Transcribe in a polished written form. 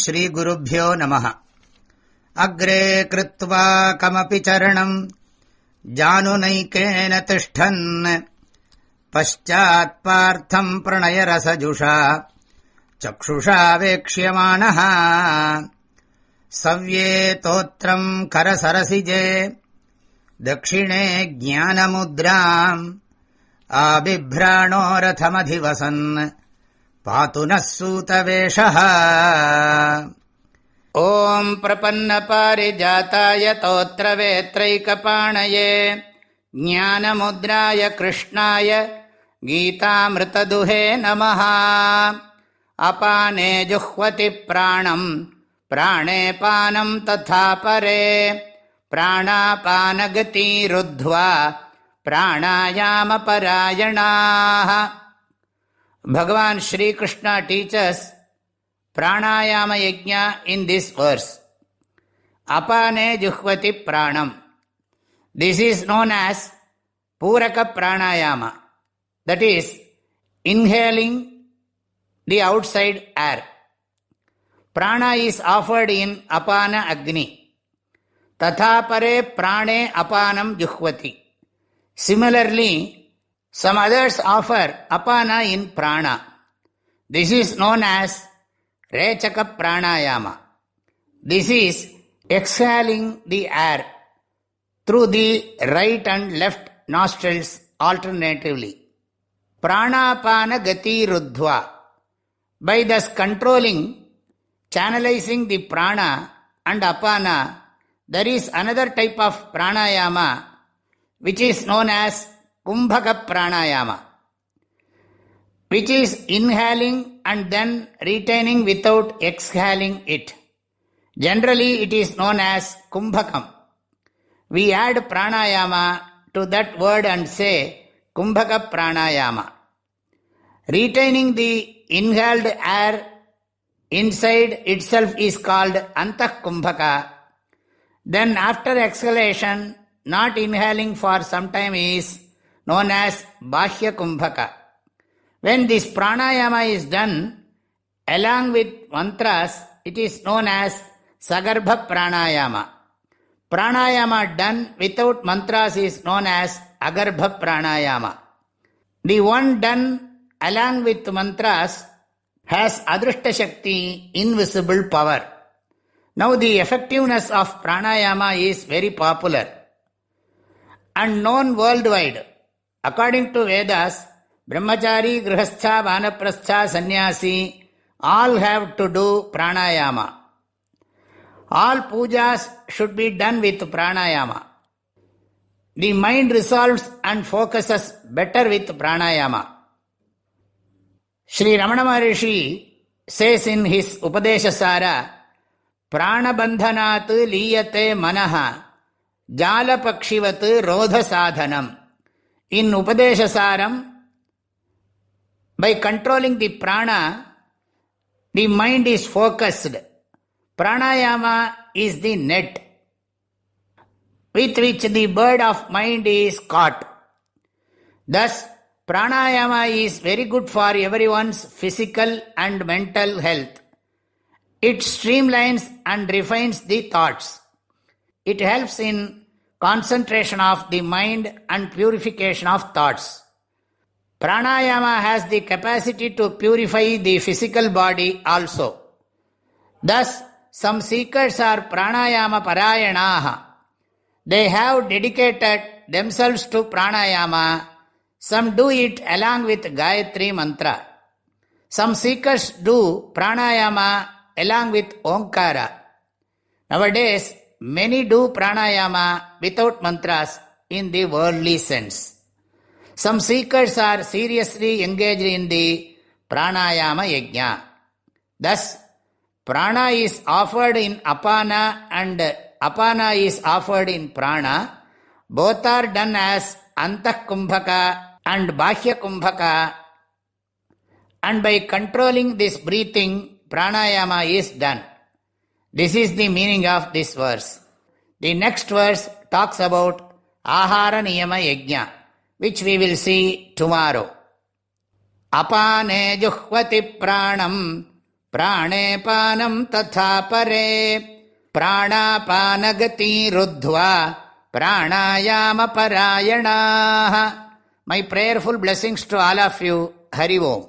ಶ್ರೀಗುರುಭ್ಯೋ ನಮಃ. ಅಗ್ರೇ ಕೃತ್ವಾ ಕಮಪಿ ಚರಣಂ ಜಾನುನೈಕೇನ ತಿಷ್ಠನ್ ಪಶ್ಚಾತ್ ಪಾರ್ಥಂ ಪ್ರಣಯರಸಜುಷಾ ಚಕ್ಷುಷಾ ವೇಕ್ಷ್ಯಮಾಣಃ ಸವ್ಯೇ ತೋತ್ರಂ ಕರಸರಸಿಜೆ ದಕ್ಷಿಣೇ ಜ್ಞಾನಮುದ್ರಾಂ ಆಬಿಭ್ರಾಣೋ ರಥಮಧಿವಸನ್ ಪಾತು ನಃ ಸೂತವೇಷಃ. ಓಂ ಪ್ರಪನ್ನಪಾರಿಜಾತಾಯ ತೋತ್ರವೇತ್ರೈಕಪಾಣಯೇ ಜ್ಞಾನಮುದ್ರಾಯ ಕೃಷ್ಣಾಯ ಗೀತಾಮೃತದುಹೇ ನಮಃ. ಅಪಾನೇ ಜುಹ್ವತಿ ಪ್ರಾಣಂ ಪ್ರಾಣೇ ಪಾನಂ ತಥಾ ಪರೇ ಪ್ರಾಣಾಪಾನಗತಿರುದ್ಧ್ವಾ ಪ್ರಾಣಾಯಾಮಪರಾಯಣಾಃ. Bhagavan Shri Krishna teaches pranayama yajna in this verse. Apane juhvati pranam. This is known as puraka pranayama, that is, inhaling the outside air. Prana is offered in apana agni. Tatha pare prane apanam juhvati. Similarly, some others offer apana in prana. This is known as rechaka pranayama. This is exhaling the air through the right and left nostrils alternatively. Pranapana gati ruddhva. By thus controlling, channelizing the prana and apana, there is another type of pranayama which is known as kumbhaka pranayama, which is inhaling and then retaining without exhaling it. Generally, it is known as kumbhakam. We add pranayama to that word and say kumbhaka pranayama. Retaining the inhaled air inside itself is called antah kumbhaka. Then after exhalation, not inhaling for some time is known as bahya kumbhaka. When this pranayama is done along with mantras, it is known as sagarbha pranayama. Pranayama done without mantras is known as agarbha pranayama. The one done along with mantras has adrishta shakti, invisible power. Now the effectiveness of pranayama is very popular and known worldwide. According to Vedas, brahmachari, grihastha, vanaprastha, sannyasi all have to do pranayama. All pujas should be done with pranayama. The mind resolves and focuses better with pranayama. Sri Ramana Maharishi says in his Upadeshasara, pranabandhanat liyate manaha jalapakshivat rodha sadhanam. In Upadeshasaram, by controlling the prana, the mind is focused. Pranayama is the net with which the bird of mind is caught. Thus, pranayama is very good for everyone's physical and mental health. It streamlines and refines the thoughts. It helps in concentration of the mind and purification of thoughts. Pranayama has the capacity to purify the physical body also. Thus, some seekers are pranayama parayanaha. They have dedicated themselves to pranayama. Some do it along with Gayatri mantra. Some seekers do pranayama along with Omkara. Nowadays, many do pranayama without mantras in the worldly sense. Some seekers are seriously engaged in the pranayama yajna. Thus, prana is offered in apana and apana is offered in prana. Both are done as antah kumbhaka and bahya kumbhaka. And by controlling this breathing, pranayama is done. This is the meaning of this verse. The next verse talks about ahara niyama yajna, which we will see tomorrow. Apane juhvati pranam प्राणे पानं तथा परे प्राणापानगतिरुद्ध्वा प्राणायामपरायणाः. My prayerful blessings to all of you. Hari Om.